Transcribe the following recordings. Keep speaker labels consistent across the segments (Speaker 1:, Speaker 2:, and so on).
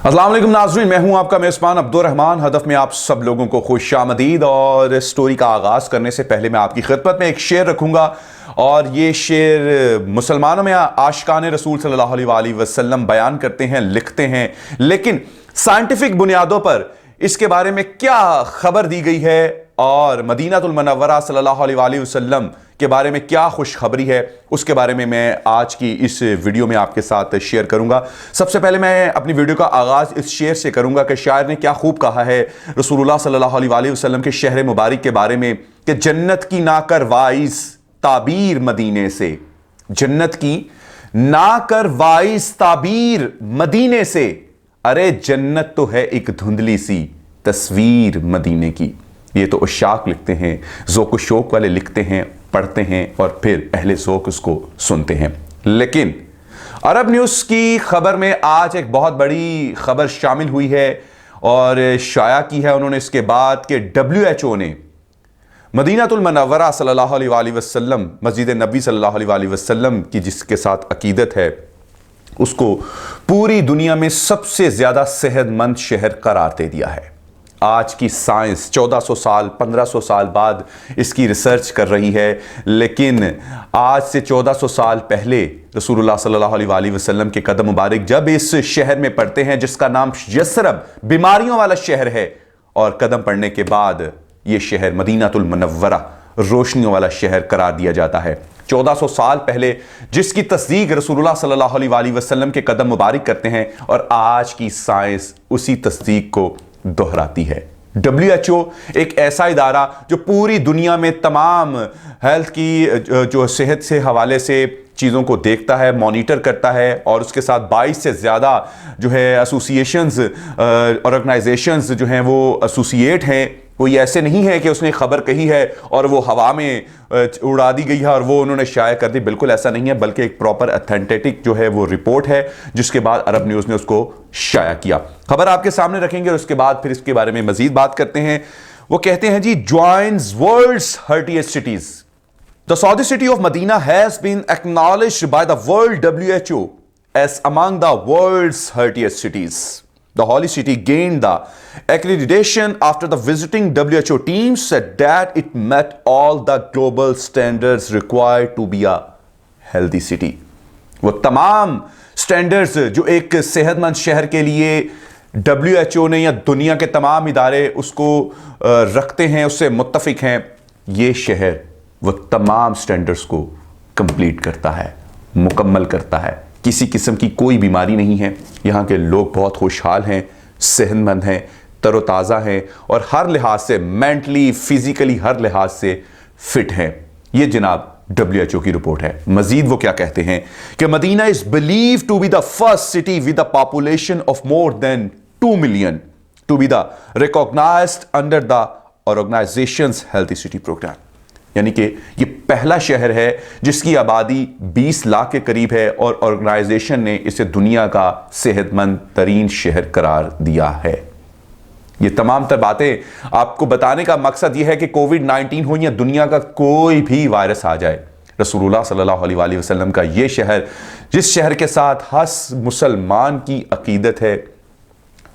Speaker 1: अस्सलाम वालेकुम नाज़रीन, मैं हूं आपका मेज़बान अब्दुर्रहमान। हदफ में आप सब लोगों को खुशामदीद। और स्टोरी का आगाज़ करने से पहले मैं आपकी खिदमत में एक शेर रखूंगा, और ये शेर मुसलमानों में आशिकान रसूल सल्लल्लाहु अलैहि वसल्लम बयान करते हैं, लिखते हैं, लेकिन साइंटिफिक बुनियादों पर इसके बारे में क्या खबर दी गई है और मदीनातुल मुनव्वरा सल्लल्लाहु अलैहि वसल्लम के बारे में क्या खुशखबरी है, उसके बारे में मैं आज की इस वीडियो में आपके साथ शेयर करूंगा। सबसे पहले मैं अपनी वीडियो का आगाज़ इस शेर से करूंगा कि शायर ने क्या खूब कहा है रसूलुल्लाह सल्लल्लाहु अलैहि वसल्लम के शहर मुबारक के बारे में कि जन्नत की ना कर वाइस ताबीर मदीने से, जन्नत की ना कर वाइस ताबीर मदीने से, अरे जन्नत तो है एक धुंधली सी तस्वीर मदीने की। ये तो उशाक लिखते हैं, ज़ौक़ शौक़ वाले लिखते हैं, पढ़ते हैं और फिर अहले ज़ौक़ उसको सुनते हैं। लेकिन अरब न्यूज़ की खबर में आज एक बहुत बड़ी खबर शामिल हुई है और शाया की है उन्होंने इसके बाद कि WHO ने मदीनातुल मुनव्वरा सल्लल्लाहु अलैहि वसल्लम, मस्जिद नबी सल्लल्लाहु अलैहि वसल्लम की जिसके साथ अकीदत है, उसको पूरी दुनिया में सबसे ज़्यादा सेहतमंद शहर करार दे दिया है। आज की साइंस 1400 साल 1500 साल बाद इसकी रिसर्च कर रही है, लेकिन आज से 1400 साल पहले रसूलुल्लाह सल्लल्लाहु अलैहि वसल्लम के कदम मुबारक जब इस शहर में पड़ते हैं जिसका नाम यसरब, बीमारियों वाला शहर है, और कदम पड़ने के बाद ये शहर मदीनातुल मुनव्वरा, रोशनियों वाला शहर करार दिया जाता है। 1400 साल पहले जिसकी तस्दीक रसूलुल्लाह सल्लल्लाहु अलैहि वसल्लम के कदम मुबारक करते हैं, और आज की साइंस उसी तस्दीक को दोहराती है। WHO एक ऐसा इदारा जो पूरी दुनिया में तमाम हेल्थ की जो सेहत से हवाले से चीज़ों को देखता है, मॉनिटर करता है, और उसके साथ 22 से ज़्यादा जो है एसोसिएशंस, ऑर्गेनाइजेशंस जो हैं वो एसोसिएट हैं। कोई ऐसे नहीं है कि उसने खबर कही है और वो हवा में उड़ा दी गई है और वो उन्होंने शाया कर दी, बिल्कुल ऐसा नहीं है, बल्कि एक प्रॉपर ऑथेंटिक जो है वो रिपोर्ट है जिसके बाद अरब न्यूज़ ने उसको शाया किया। खबर आपके सामने रखेंगे और उसके बाद फिर इसके बारे में मजीद बात करते हैं। वो कहते हैं जी, joins world's healthiest cities. The Saudi city of Medina has been acknowledged by the world WHO as among the world's hurtiest cities. The holy city gained the accreditation after the visiting WHO team said that it met all the global standards required to be a healthy city. वो तमाम standards जो एक सेहतमंद शहर के लिए WHO ने या दुनिया के तमाम इदारे उसको रखते हैं, उससे मुत्तफिक हैं, ये शहर वो तमाम स्टैंडर्ड्स को कंप्लीट करता है, मुकम्मल करता है। किसी किस्म की कोई बीमारी नहीं है। यहाँ के लोग बहुत खुशहाल हैं, सेहतमंद हैं, तरोताज़ा हैं और हर लिहाज से, मेंटली, फिजिकली, हर लिहाज से फिट हैं। ये जनाब WHO की रिपोर्ट है। मजीद वो क्या कहते हैं कि Medina is believe to be the first city with a population of more than 2 million to be the recognised under the organisations healthy city programme. यानी कि ये पहला शहर है जिसकी आबादी 20 लाख के करीब है और ऑर्गेनाइजेशन ने इसे दुनिया का सेहतमंद तरीन शहर करार दिया है। ये तमाम तर बातें आपको बताने का मकसद यह है कि कोविड-19 हो या दुनिया का कोई भी वायरस आ जाए, रसूलुल्लाह सल्लल्लाहु अलैहि वसल्लम का ये शहर, जिस शहर के साथ हर मुसलमान की अकीदत है,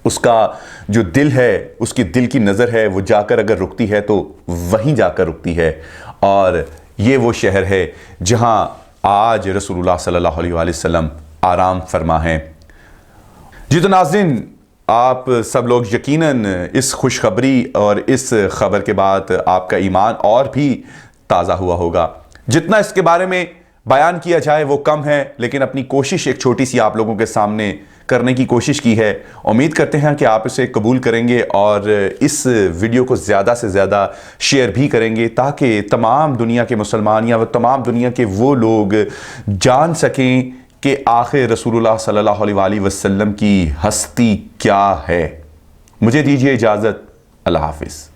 Speaker 1: उसका जो दिल है, उसकी दिल की नज़र है, वो जाकर अगर रुकती है तो वहीं जाकर रुकती है। और ये वो शहर है जहां आज रसूलुल्लाह सल्लल्लाहु अलैहि वसल्लम आराम फरमा हैं। जी तो नाज़रीन, आप सब लोग यकीनन इस खुशखबरी और इस खबर के बाद आपका ईमान और भी ताज़ा हुआ होगा। जितना इसके बारे में बयान किया जाए वो कम है, लेकिन अपनी कोशिश एक छोटी सी आप लोगों के सामने करने की कोशिश की है। उम्मीद करते हैं कि आप इसे कबूल करेंगे और इस वीडियो को ज़्यादा से ज़्यादा शेयर भी करेंगे ताकि तमाम दुनिया के मुसलमान या तमाम दुनिया के वो लोग जान सकें कि आखिर रसूलुल्लाह सल्लल्लाहु अलैहि वसल्लम की हस्ती क्या है। मुझे दीजिए इजाज़त। अल्लाह हाफिज़।